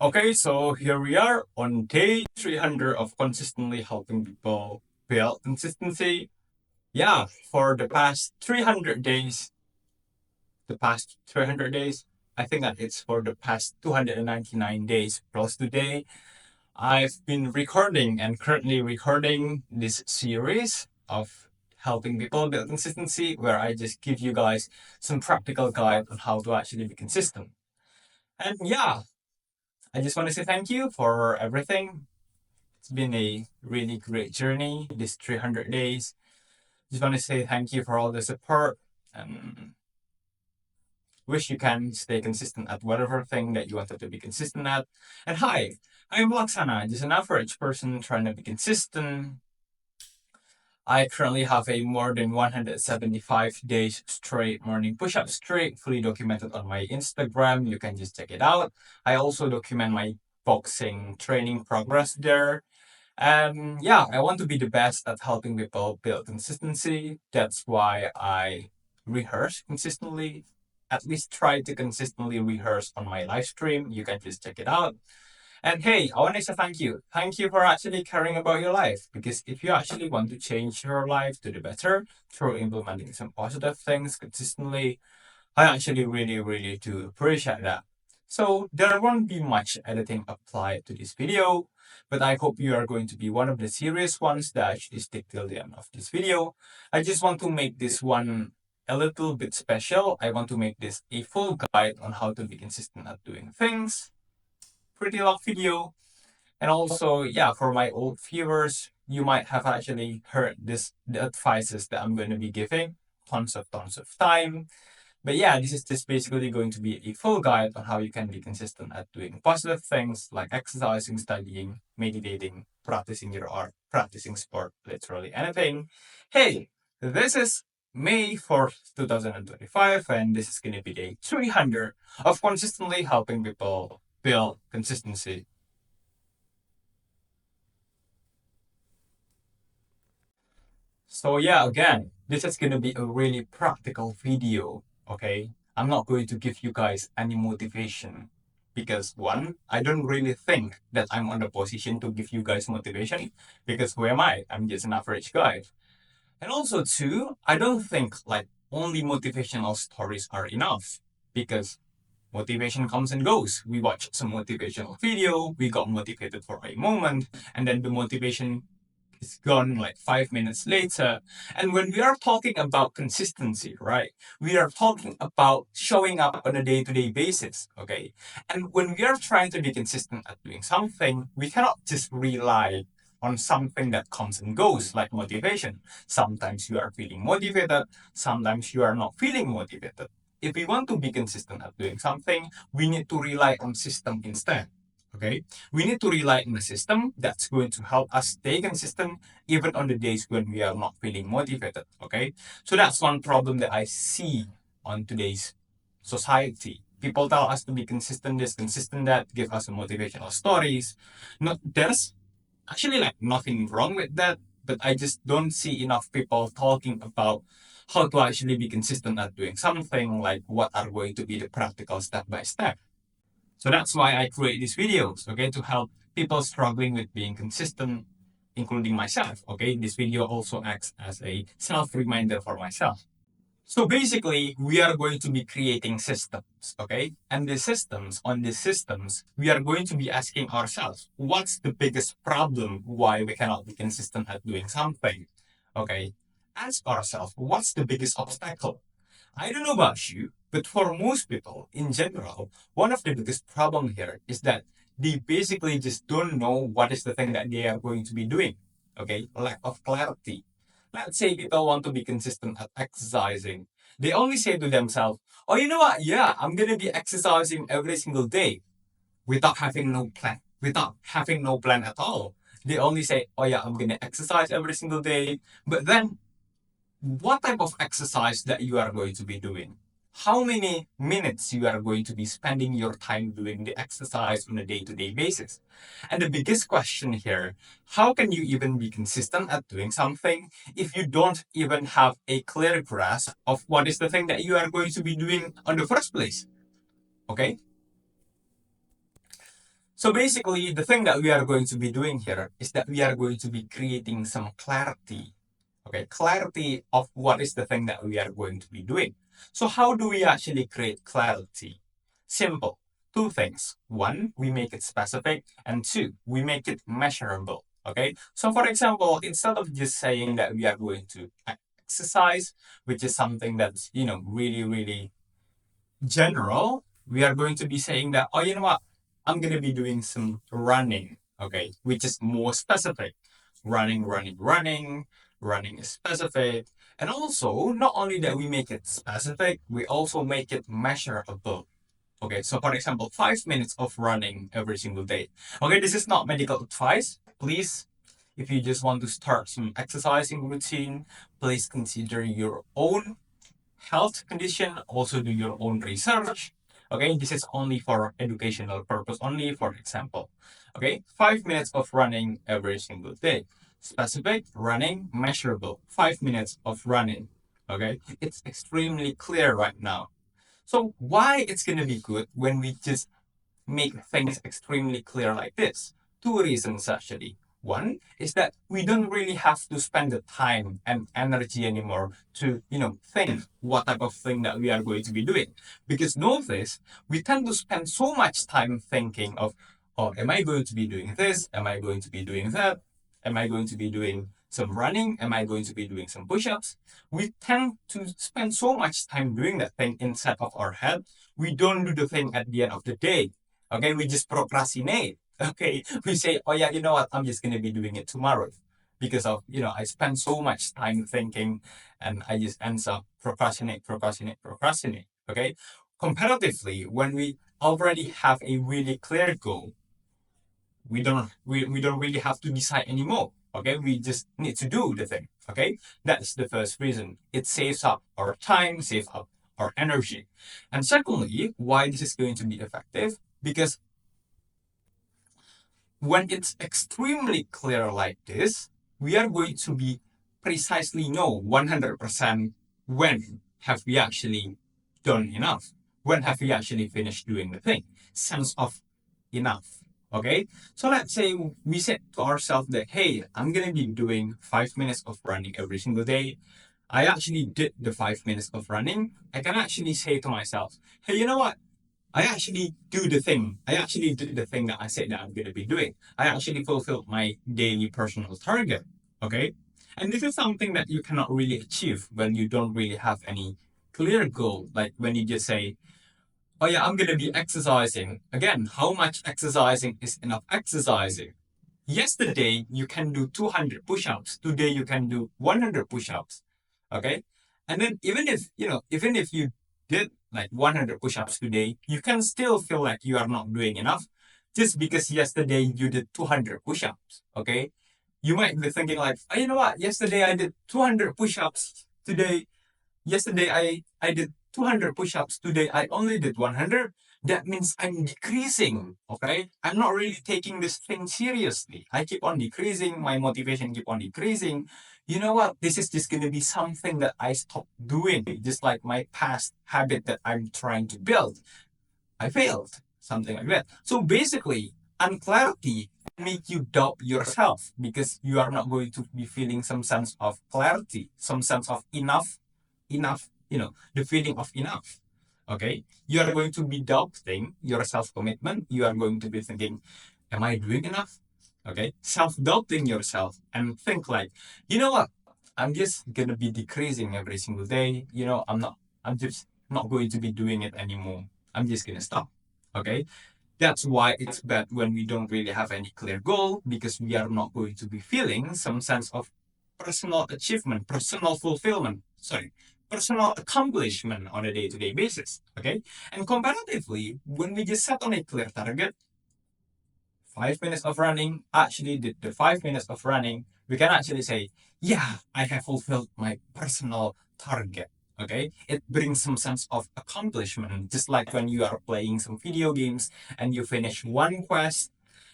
Okay, so here we are on day 300 of consistently helping people build consistency. Yeah, for the past 300 days, I think that it's for the past 299 days plus today, I've been recording and currently recording this series of helping people build consistency where I just give you guys some practical guide on how to actually be consistent. And yeah, I just want to say thank you for everything. It's been a really great journey, this 300 days. Just want to say thank you for all the support and wish you can stay consistent at whatever thing that you wanted to be consistent at. And hi, I'm Laksana, just an average person trying to be consistent. I currently have a more than 175 days straight morning push-up streak fully documented on my Instagram. You can just check it out. I also document my boxing training progress there. Yeah, I want to be the best at helping people build consistency. That's why I rehearse consistently. At least try to consistently rehearse on my live stream. You can just check it out. And hey, I want to say thank you. Thank you for actually caring about your life. Because if you actually want to change your life to the better through implementing some positive things consistently, I actually really do appreciate that. So there won't be much editing applied to this video, but I hope you are going to be one of the serious ones that actually stick till the end of this video. I just want to make this one a little bit special. I want to make this a full guide on how to be consistent at doing things. Pretty long video. And also, yeah, for my old viewers, you might have actually heard the advices that I'm going to be giving tons of time. But yeah, this is just basically going to be a full guide on how you can be consistent at doing positive things like exercising, studying, meditating, practicing your art, practicing sport, literally anything. Hey, this is May 4th, 2025, and this is going to be day 300 of consistently helping people build consistency. So yeah, again, this is going to be a really practical video, okay? I'm not going to give you guys any motivation because one, I don't really think that I'm on the position to give you guys motivation because who am I? I'm just an average guy. And also two, I don't think like only motivational stories are enough because motivation comes and goes. We watch some motivational video, we got motivated for a moment, and then the motivation is gone like 5 minutes later. And when we are talking about consistency, right, we are talking about showing up on a day to day basis, okay? And when we are trying to be consistent at doing something, we cannot just rely on something that comes and goes like motivation. Sometimes you are feeling motivated, sometimes you are not feeling motivated. If we want to be consistent at doing something, we need to rely on system instead. Okay, we need to rely on a system that's going to help us stay consistent even on the days when we are not feeling motivated. Okay, so that's one problem that I see on today's society. People tell us to be consistent this, consistent that, give us some motivational stories. Not there's actually like nothing wrong with that, but I just don't see enough people talking about how to actually be consistent at doing something, like what are going to be the practical step by step. So that's why I create these videos, okay, to help people struggling with being consistent, including myself, okay? This video also acts as a self reminder for myself. So basically, we are going to be creating systems, okay? And on these systems, we are going to be asking ourselves, what's the biggest problem why we cannot be consistent at doing something, okay? Ask ourselves, what's the biggest obstacle? I don't know about you, but for most people in general, one of the biggest problem here is that they basically just don't know what is the thing that they are going to be doing. Okay, lack of clarity. Let's say people want to be consistent at exercising. They only say to themselves, "Oh, you know what? Yeah, I'm gonna be exercising every single day," without having no plan, at all. They only say, "Oh yeah, I'm gonna exercise every single day," but then what type of exercise that you are going to be doing, how many minutes you are going to be spending your time doing the exercise on a day-to-day basis. And the biggest question here, how can you even be consistent at doing something if you don't even have a clear grasp of what is the thing that you are going to be doing on the first place? Okay, So basically, the thing that we are going to be doing here is that we are going to be creating some clarity. Okay, clarity of what is the thing that we are going to be doing. So how do we actually create clarity? Simple. Two things. One, we make it specific, and two, we make it measurable. Okay. So for example, instead of just saying that we are going to exercise, which is something that's, really, really general, we are going to be saying that, oh, you know what? I'm going to be doing some running, okay, which is more specific. Running, running, running. Running is specific. And also, not only that we make it specific, we also make it measurable. Okay, so for example, 5 minutes of running every single day. Okay, this is not medical advice. Please, if you just want to start some exercising routine, please consider your own health condition, also do your own research. Okay, this is only for educational purpose, only for example. Okay, 5 minutes of running every single day. Specific, running, measurable. 5 minutes of running. Okay, it's extremely clear right now. So why it's gonna be good when we just make things extremely clear like this? Two reasons actually. One is that we don't really have to spend the time and energy anymore to, think what type of thing that we are going to be doing. Because notice, we tend to spend so much time thinking of, oh, am I going to be doing this? Am I going to be doing that? Am I going to be doing some running? Am I going to be doing some push-ups? We tend to spend so much time doing that thing inside of our head. We don't do the thing at the end of the day. Okay, we just procrastinate. Okay, we say, oh yeah, you know what? I'm just gonna be doing it tomorrow because of I spend so much time thinking, and I just ends up procrastinate, procrastinate, procrastinate. Okay, comparatively, when we already have a really clear goal, we don't really have to decide anymore. Okay, we just need to do the thing. Okay, that's the first reason. It saves up our time, saves up our energy. And secondly, why this is going to be effective? Because when it's extremely clear like this, we are going to be precisely know 100% when have we actually done enough, when have we actually finished doing the thing. Sense of enough. Okay, so let's say we said to ourselves that, hey, I'm gonna be doing 5 minutes of running every single day. I actually did the 5 minutes of running. I can actually say to myself, hey, you know what? I actually do the thing. I actually did the thing that I said that I'm going to be doing. I actually fulfilled my daily personal target. Okay. And this is something that you cannot really achieve when you don't really have any clear goal. Like when you just say, oh yeah, I'm going to be exercising. Again, how much exercising is enough exercising? Yesterday, you can do 200 push-ups. Today, you can do 100 push-ups. Okay. And then even if you did like 100 push-ups today, you can still feel like you are not doing enough just because yesterday you did 200 push-ups. Okay. You might be thinking like, oh, you know what? Yesterday I did 200 push-ups. Yesterday I did 200 push-ups. Today I only did 100. That means I'm decreasing. Okay. I'm not really taking this thing seriously. I keep on decreasing. My motivation keep on decreasing. You know what? This is just going to be something that I stop doing. Just like my past habit that I'm trying to build. I failed. Something like that. So basically, unclarity make you doubt yourself because you are not going to be feeling some sense of clarity, some sense of enough, the feeling of enough. Okay. You are going to be doubting your self commitment. You are going to be thinking, am I doing enough? Okay. Self doubting yourself and think like, you know what? I'm just going to be decreasing every single day. I'm just not going to be doing it anymore. I'm just going to stop. Okay. That's why it's bad when we don't really have any clear goal because we are not going to be feeling some sense of personal achievement, personal fulfillment, personal accomplishment on a day-to-day basis. Okay. And comparatively, when we just set on a clear target, 5 minutes of running, actually the 5 minutes of running, we can actually say, yeah, I have fulfilled my personal target. Okay, it brings some sense of accomplishment, just like when you are playing some video games and you finish one quest,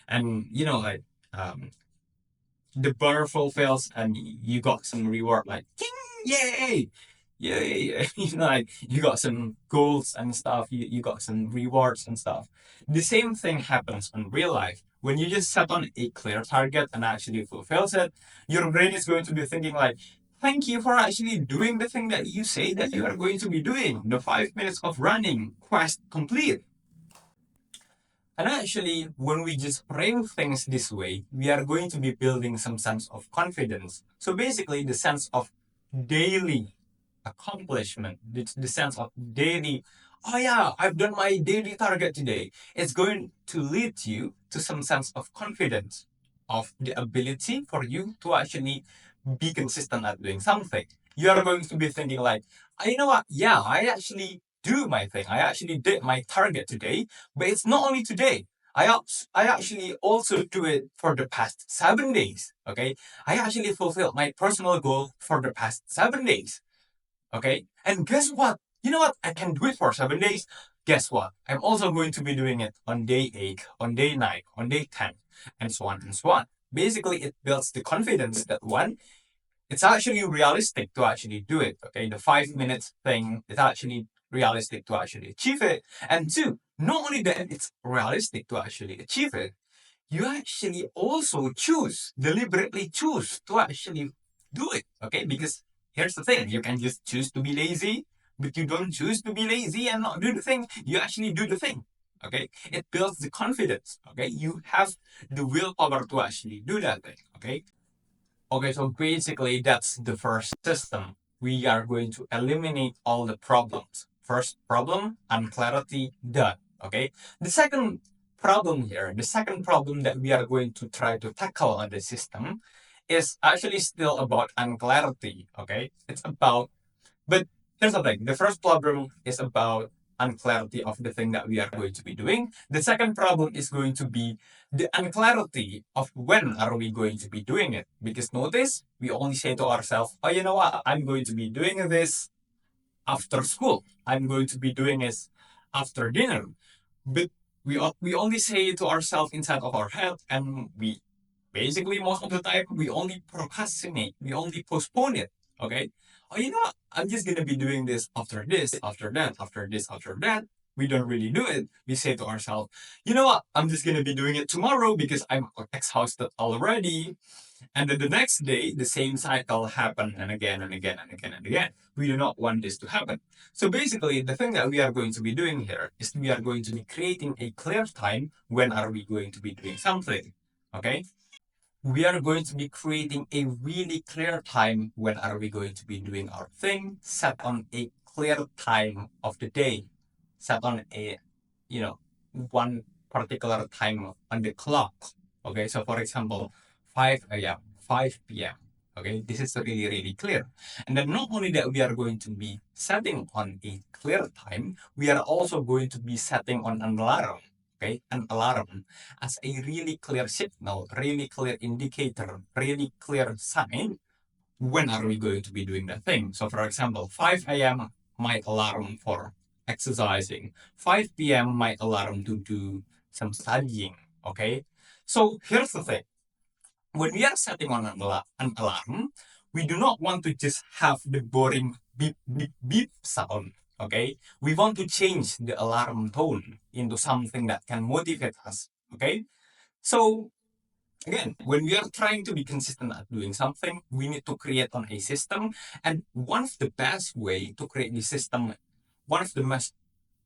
and um, the bar fulfills and you got some reward like, "Ting, yay!" Yeah. Like you got some goals and stuff, you got some rewards and stuff. The same thing happens in real life. When you just set on a clear target and actually fulfills it, your brain is going to be thinking like, thank you for actually doing the thing that you say that you are going to be doing. The 5 minutes of running, quest complete. And actually, when we just frame things this way, we are going to be building some sense of confidence. So basically, the sense of daily accomplishment, the sense of daily, oh yeah, I've done my daily target today. It's going to lead you to some sense of confidence, of the ability for you to actually be consistent at doing something. You are going to be thinking like, you know what? Yeah, I actually do my thing. I actually did my target today, but it's not only today. I actually also do it for the past 7 days. Okay. I actually fulfilled my personal goal for the past 7 days. Okay. And guess what? You know what? I can do it for 7 days. Guess what? I'm also going to be doing it on day 8, on day 9, on day 10, and so on and so on. Basically, it builds the confidence that one, it's actually realistic to actually do it. Okay, the 5 minutes thing is actually realistic to actually achieve it. And two, not only that it's realistic to actually achieve it, you actually also deliberately choose to actually do it. Okay, because here's the thing, you can just choose to be lazy, but you don't choose to be lazy and not do the thing. You actually do the thing. Okay, it builds the confidence. Okay, you have the willpower to actually do that thing. Okay, okay, so basically that's the first system. We are going to eliminate all the problems. First problem, unclarity, done. Okay. The second the second problem that we are going to try to tackle on the system is actually still about unclarity. Okay. It's about but here's the thing, the first problem is about unclarity of the thing that we are going to be doing. The second problem is going to be the unclarity of when are we going to be doing it. Because notice, we only say to ourselves, oh, you know what, I'm going to be doing this after school. I'm going to be doing this after dinner. But we only say it to ourselves inside of our head, and we basically most of the time we only procrastinate, we only postpone it. Okay. Oh, you know what? I'm just gonna be doing this, after that, after this, after that. We don't really do it. We say to ourselves, you know what? I'm just gonna be doing it tomorrow because I'm exhausted already. And then the next day, the same cycle happen and again and again and again and again. We do not want this to happen. So basically, the thing that we are going to be doing here is we are going to be creating a clear time when are we going to be doing something. Okay? We are going to be creating a really clear time when are we going to be doing our thing, set on a clear time of the day, set on a, you know, one particular time on the clock. Okay, so for example, 5 a.m., 5 p.m. Okay, this is really, really clear. And then not only that we are going to be setting on a clear time, we are also going to be setting on an alarm. Okay, an alarm as a really clear signal, really clear indicator, really clear sign when are we going to be doing that thing. So for example, 5 a.m. my alarm for exercising, 5 p.m. my alarm to do some studying. Okay. So here's the thing. When we are setting on an alarm, we do not want to just have the boring beep, beep, beep sound. Okay. We want to change the alarm tone into something that can motivate us. Okay. So again, when we are trying to be consistent at doing something, we need to create on a system. And one of the best way to create the system, one of the most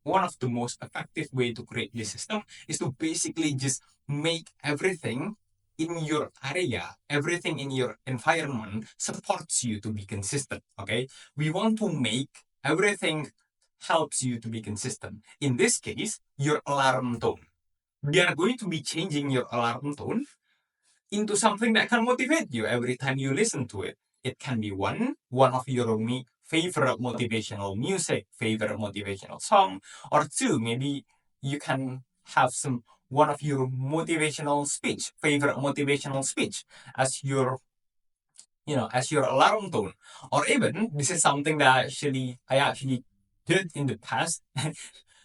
one of the most effective way to create this system is to basically just make everything in your area, everything in your environment supports you to be consistent. Okay. We want to make everything helps you to be consistent. In this case, your alarm tone. We are going to be changing your alarm tone into something that can motivate you every time you listen to it. It can be one of your favorite motivational music, favorite motivational song, or two, maybe you can have some one of your motivational speech, favorite motivational speech as your as your alarm tone. Or even this is something that I actually did in the past.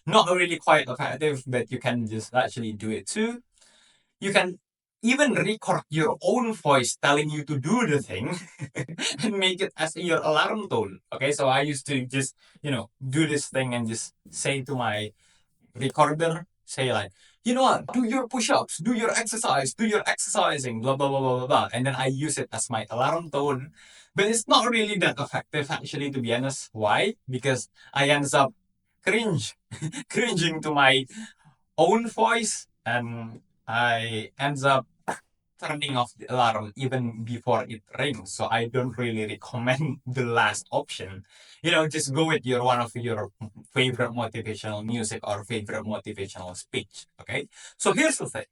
Not really quite effective, but you can just actually do it too. You can even record your own voice telling you to do the thing and make it as your alarm tone. Okay, so I used to just, do this thing and just say to my recorder, say like, you know what, do your push-ups, do your exercise, do your exercising, blah, blah, blah, blah, blah, blah. And then I use it as my alarm tone. But it's not really that effective, actually, to be honest. Why? Because I ends up cringing to my own voice, and I ends up turning off the alarm even before it rings. So I don't really recommend the last option. Just go with your one of your favorite motivational music or favorite motivational speech. Okay. So here's the thing.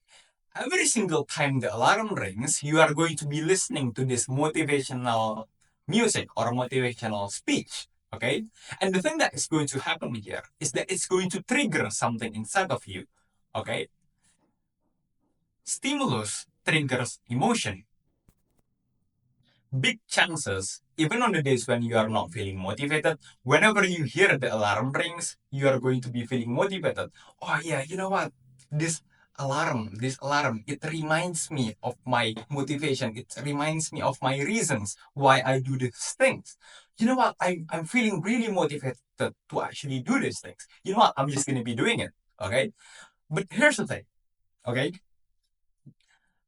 Every single time the alarm rings, you are going to be listening to this motivational music or motivational speech. Okay. And the thing that is going to happen here is that it's going to trigger something inside of you. Okay. Stimulus triggers emotion. Big chances, even on the days when you are not feeling motivated, whenever you hear the alarm rings, you are going to be feeling motivated. Oh yeah, you know what? This alarm, it reminds me of my motivation. It reminds me of my reasons why I do these things. You know what? I'm feeling really motivated to actually do these things. You know what? I'm just gonna be doing it. Okay. But here's the thing. Okay.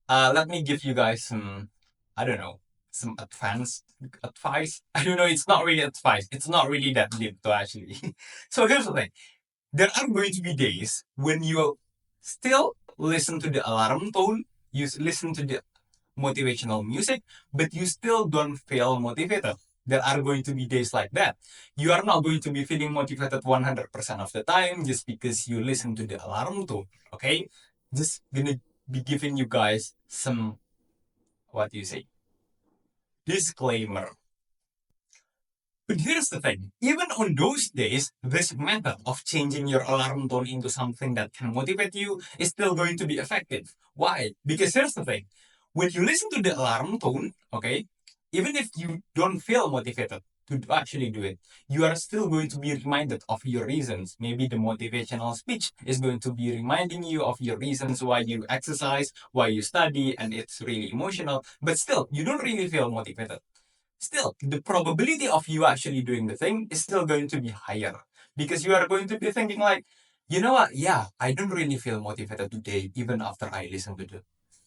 Let me give you guys some, I don't know, some advanced advice. I don't know, it's not really advice. It's not really that deep, though, actually. So here's the thing. There are going to be days when you still listen to the alarm tone, you listen to the motivational music, but you still don't feel motivated. There are going to be days like that. You are not going to be feeling motivated 100% of the time just because you listen to the alarm tone, okay? Just gonna be giving you guys some, what do you say, disclaimer. But here's the thing, even on those days, this method of changing your alarm tone into something that can motivate you is still going to be effective. Why? Because here's the thing, when you listen to the alarm tone, okay, even if you don't feel motivated to actually do it, you are still going to be reminded of your reasons. Maybe the motivational speech is going to be reminding you of your reasons why you exercise, why you study, and it's really emotional, but still, you don't really feel motivated. Still, the probability of you actually doing the thing is still going to be higher because you are going to be thinking like, you know what? Yeah, I don't really feel motivated today, even after I listen to the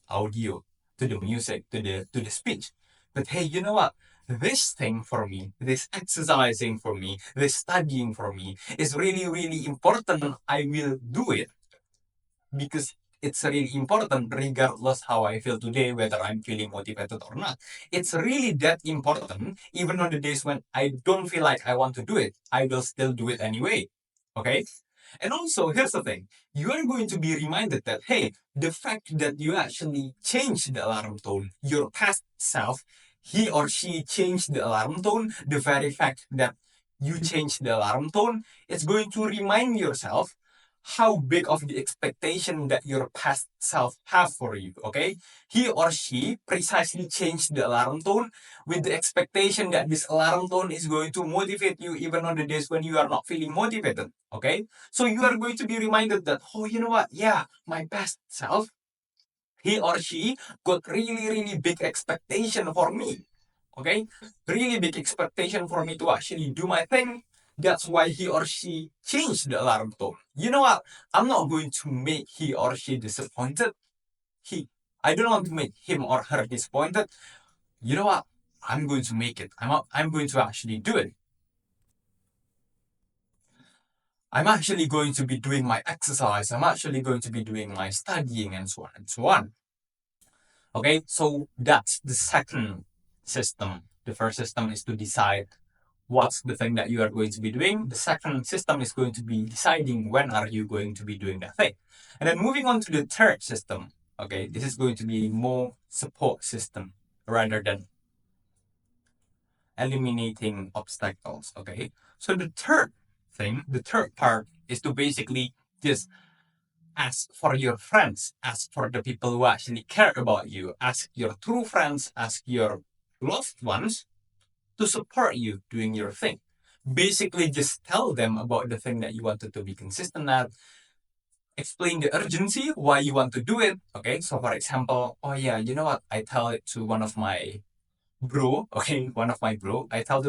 audio, to the music, to the speech. But hey, you know what? This thing for me, this exercising for me, this studying for me is really, really important. I will do it because it's really important regardless how I feel today, whether I'm feeling motivated or not. It's really that important, even on the days when I don't feel like I want to do it, I will still do it anyway. Okay? And also, here's the thing, you are going to be reminded that, hey, the fact that you actually changed the alarm tone, your past self, he or she changed the alarm tone, the very fact that you changed the alarm tone, it's going to remind yourself how big of the expectation that your past self have for you, okay? He or she precisely changed the alarm tone with the expectation that this alarm tone is going to motivate you even on the days when you are not feeling motivated, okay? So you are going to be reminded that, oh, you know what? Yeah, my past self, he or she got really, really big expectation for me, okay? Really big expectation for me to actually do my thing. That's why he or she changed the alarm tone. You know what? I'm not going to make he or she disappointed. I don't want to make him or her disappointed. You know what? I'm going to make it. I'm going to actually do it. I'm actually going to be doing my exercise. I'm actually going to be doing my studying and so on and so on. Okay, so that's the second system. The first system is to decide what's the thing that you are going to be doing. The second system is going to be deciding when are you going to be doing that thing. And then moving on to the third system. Okay, this is going to be more support system rather than eliminating obstacles. Okay, so the third part is to basically just ask for your friends, ask for the people who actually care about you, ask your true friends, ask your loved ones to support you doing your thing. Basically, just tell them about the thing that you wanted to be consistent at. explain the urgency why you want to do it. Okay, so for example, oh yeah, you know what? I tell it to one of my bro. Okay, one of my bro. I tell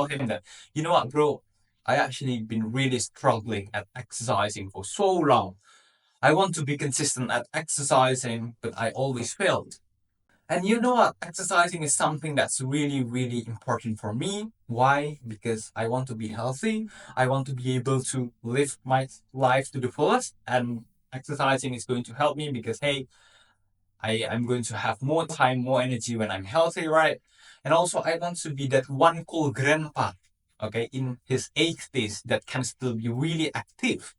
him that, you know what, bro? I actually been really struggling at exercising for so long. I want to be consistent at exercising, but I always failed. And you know what? Exercising is something that's really, really important for me. Why? Because I want to be healthy. I want to be able to live my life to the fullest. And exercising is going to help me because, hey, I'm going to have more time, more energy when I'm healthy, right? And also, I want to be that one cool grandpa, okay, in his 80s that can still be really active.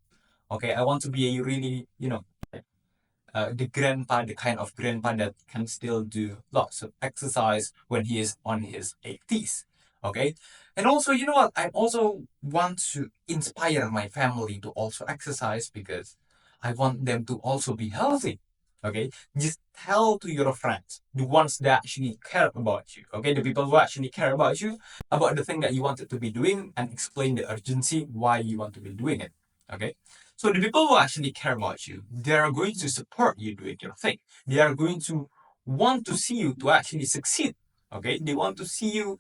Okay, I want to be a really, the grandpa, the kind of grandpa that can still do lots of exercise when he is on his 80s. Okay. And also, you know what? I also want to inspire my family to also exercise because I want them to also be healthy. Okay. Just tell to your friends, the ones that actually care about you. Okay. The people who actually care about you, about the thing that you wanted to be doing, and explain the urgency why you want to be doing it. Okay. So the people who actually care about you, they are going to support you doing your thing. They are going to want to see you to actually succeed. Okay, they want to see you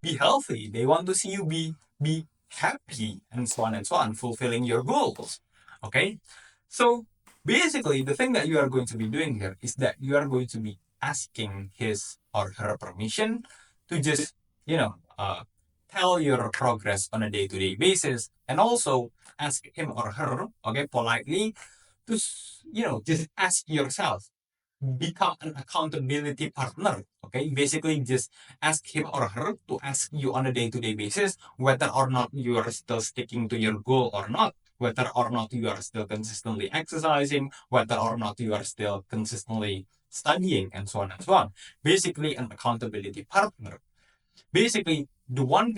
be healthy. They want to see you be happy and so on, fulfilling your goals. Okay, so basically, the thing that you are going to be doing here is that you are going to be asking his or her permission to just, you know, tell your progress on a day-to-day basis, and also ask him or her, okay, politely to, just ask yourself, become an accountability partner. Okay, basically just ask him or her to ask you on a day-to-day basis whether or not you are still sticking to your goal or not, whether or not you are still consistently exercising, whether or not you are still consistently studying, and so on and so on. Basically an accountability partner. Basically the one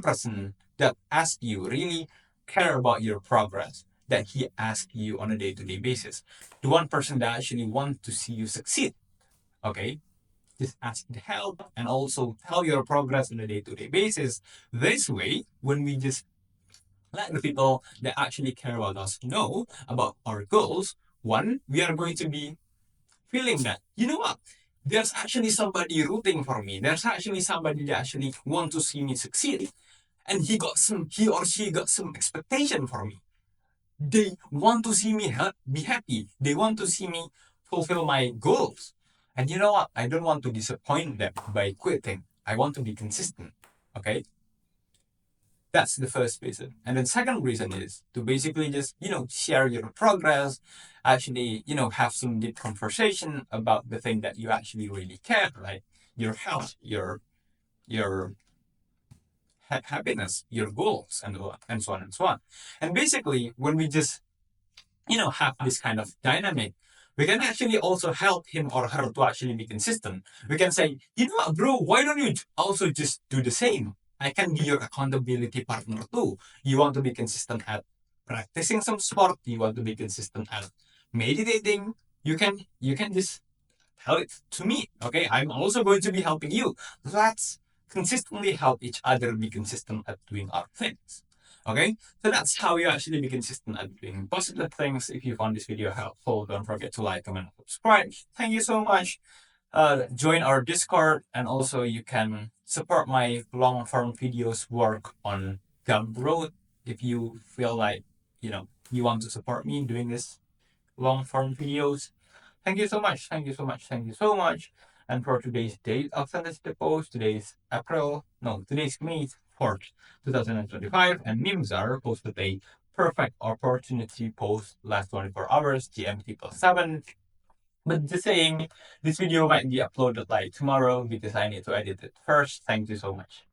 person that asks you really care about your progress, that he asks you on a day-to-day basis, the one person that actually want to see you succeed. Okay, just ask the help and also tell your progress on a day-to-day basis. This way, when we just let the people that actually care about us know about our goals, one, we are going to be feeling that, you know what, there's actually somebody rooting for me, there's actually somebody that actually want to see me succeed, and he or she got some expectation for me. They want to see me be happy, they want to see me fulfill my goals. And you know what, I don't want to disappoint them by quitting. I want to be consistent. Okay, that's the first reason. And then second reason is to basically just, share your progress, actually, have some deep conversation about the thing that you actually really care, like your health, your happiness, your goals, and so on and so on. And basically, when we just, have this kind of dynamic, we can actually also help him or her to actually be consistent. We can say, you know what, bro, why don't you also just do the same? I can be your accountability partner too. You want to be consistent at practicing some sport, you want to be consistent at meditating, you can just tell it to me. Okay, I'm also going to be helping you. Let's consistently help each other be consistent at doing our things. Okay, so that's how you actually be consistent at doing positive things. If you found this video helpful, don't forget to like, comment, subscribe. Thank you so much. Join our Discord, and also you can support my long form videos work on Gumroad if you feel like, you want to support me doing this long form videos. Thank you so much. Thank you so much. Thank you so much. And for today's date of Sunday post, today's May 4th, 2025, and Mimzar posted a perfect opportunity post last 24 hours, GMT +7. But just saying, this video might be uploaded like tomorrow because I need to edit it first. Thank you so much.